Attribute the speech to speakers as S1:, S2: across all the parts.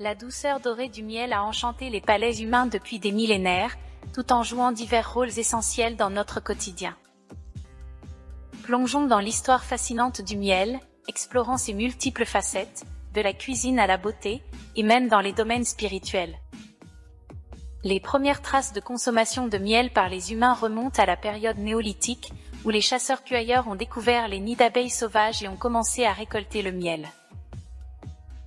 S1: La douceur dorée du miel a enchanté les palais humains depuis des millénaires, tout en jouant divers rôles essentiels dans notre quotidien. Plongeons dans l'histoire fascinante du miel, explorant ses multiples facettes, de la cuisine à la beauté, et même dans les domaines spirituels. Les premières traces de consommation de miel par les humains remontent à la période néolithique, où les chasseurs-cueilleurs ont découvert les nids d'abeilles sauvages et ont commencé à récolter le miel.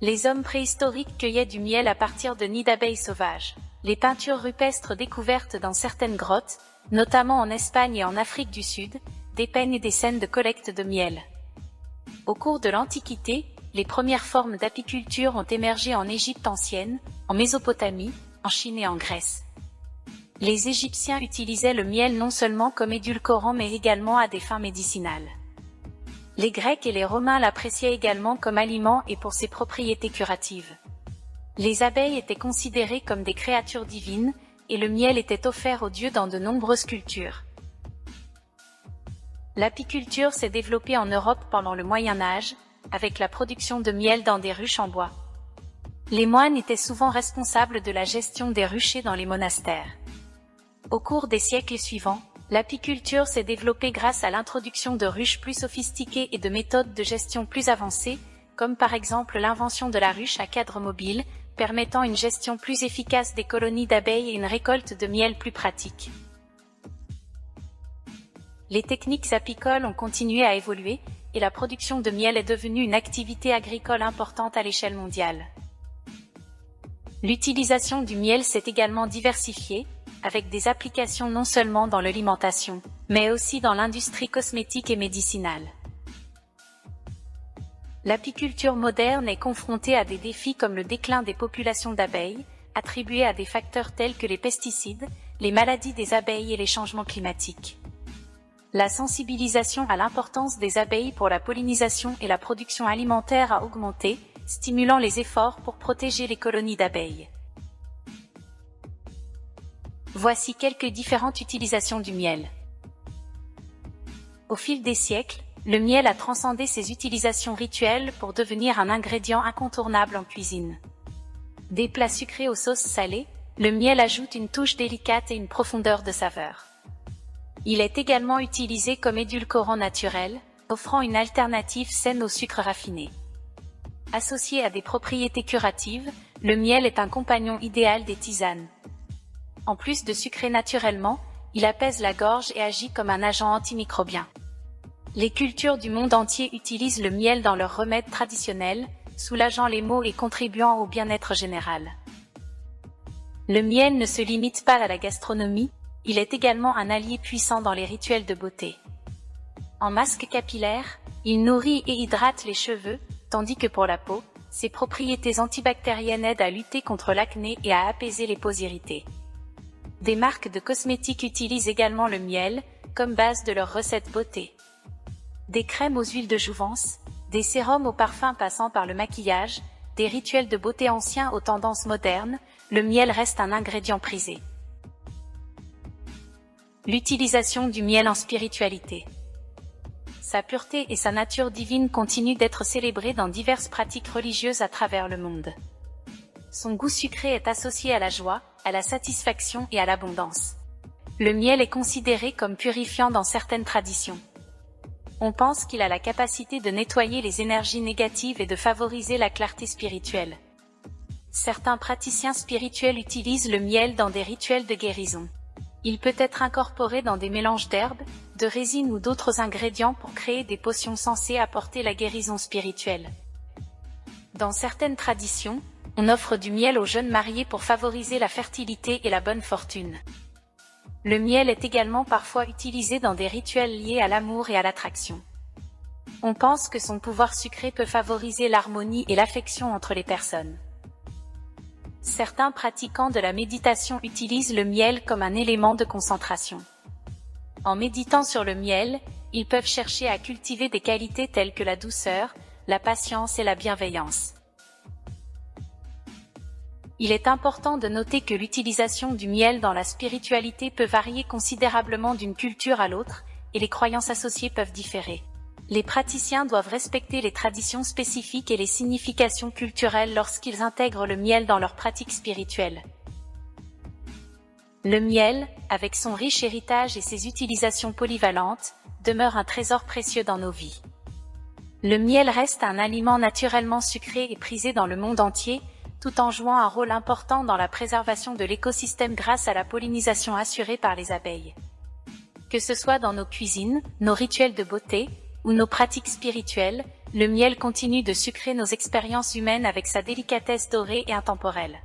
S1: Les hommes préhistoriques cueillaient du miel à partir de nids d'abeilles sauvages. Les peintures rupestres découvertes dans certaines grottes, notamment en Espagne et en Afrique du Sud, dépeignent des scènes de collecte de miel. Au cours de l'Antiquité, les premières formes d'apiculture ont émergé en Égypte ancienne, en Mésopotamie, en Chine et en Grèce. Les Égyptiens utilisaient le miel non seulement comme édulcorant mais également à des fins médicinales. Les Grecs et les Romains l'appréciaient également comme aliment et pour ses propriétés curatives. Les abeilles étaient considérées comme des créatures divines, et le miel était offert aux dieux dans de nombreuses cultures. L'apiculture s'est développée en Europe pendant le Moyen Âge, avec la production de miel dans des ruches en bois. Les moines étaient souvent responsables de la gestion des ruchers dans les monastères. Au cours des siècles suivants, l'apiculture s'est développée grâce à l'introduction de ruches plus sophistiquées et de méthodes de gestion plus avancées, comme par exemple l'invention de la ruche à cadre mobile, permettant une gestion plus efficace des colonies d'abeilles et une récolte de miel plus pratique. Les techniques apicoles ont continué à évoluer, et la production de miel est devenue une activité agricole importante à l'échelle mondiale. L'utilisation du miel s'est également diversifiée, avec des applications non seulement dans l'alimentation, mais aussi dans l'industrie cosmétique et médicinale. L'apiculture moderne est confrontée à des défis comme le déclin des populations d'abeilles, attribués à des facteurs tels que les pesticides, les maladies des abeilles et les changements climatiques. La sensibilisation à l'importance des abeilles pour la pollinisation et la production alimentaire a augmenté, stimulant les efforts pour protéger les colonies d'abeilles. Voici quelques différentes utilisations du miel. Au fil des siècles, le miel a transcendé ses utilisations rituelles pour devenir un ingrédient incontournable en cuisine. Des plats sucrés aux sauces salées, le miel ajoute une touche délicate et une profondeur de saveur. Il est également utilisé comme édulcorant naturel, offrant une alternative saine au sucre raffiné. Associé à des propriétés curatives, le miel est un compagnon idéal des tisanes. En plus de sucrer naturellement, il apaise la gorge et agit comme un agent antimicrobien. Les cultures du monde entier utilisent le miel dans leurs remèdes traditionnels, soulageant les maux et contribuant au bien-être général. Le miel ne se limite pas à la gastronomie, il est également un allié puissant dans les rituels de beauté. En masque capillaire, il nourrit et hydrate les cheveux, tandis que pour la peau, ses propriétés antibactériennes aident à lutter contre l'acné et à apaiser les peaux irritées. Des marques de cosmétiques utilisent également le miel, comme base de leurs recettes beauté. Des crèmes aux huiles de jouvence, des sérums aux parfums passant par le maquillage, des rituels de beauté anciens aux tendances modernes, le miel reste un ingrédient prisé. L'utilisation du miel en spiritualité. Sa pureté et sa nature divine continuent d'être célébrées dans diverses pratiques religieuses à travers le monde. Son goût sucré est associé à la joie, à la satisfaction et à l'abondance. Le miel est considéré comme purifiant dans certaines traditions. On pense qu'il a la capacité de nettoyer les énergies négatives et de favoriser la clarté spirituelle. Certains praticiens spirituels utilisent le miel dans des rituels de guérison. Il peut être incorporé dans des mélanges d'herbes, de résines ou d'autres ingrédients pour créer des potions censées apporter la guérison spirituelle. Dans certaines traditions, on offre du miel aux jeunes mariés pour favoriser la fertilité et la bonne fortune. Le miel est également parfois utilisé dans des rituels liés à l'amour et à l'attraction. On pense que son pouvoir sucré peut favoriser l'harmonie et l'affection entre les personnes. Certains pratiquants de la méditation utilisent le miel comme un élément de concentration. En méditant sur le miel, ils peuvent chercher à cultiver des qualités telles que la douceur, la patience et la bienveillance. Il est important de noter que l'utilisation du miel dans la spiritualité peut varier considérablement d'une culture à l'autre, et les croyances associées peuvent différer. Les praticiens doivent respecter les traditions spécifiques et les significations culturelles lorsqu'ils intègrent le miel dans leurs pratiques spirituelles. Le miel, avec son riche héritage et ses utilisations polyvalentes, demeure un trésor précieux dans nos vies. Le miel reste un aliment naturellement sucré et prisé dans le monde entier, tout en jouant un rôle important dans la préservation de l'écosystème grâce à la pollinisation assurée par les abeilles. Que ce soit dans nos cuisines, nos rituels de beauté, ou nos pratiques spirituelles, le miel continue de sucrer nos expériences humaines avec sa délicatesse dorée et intemporelle.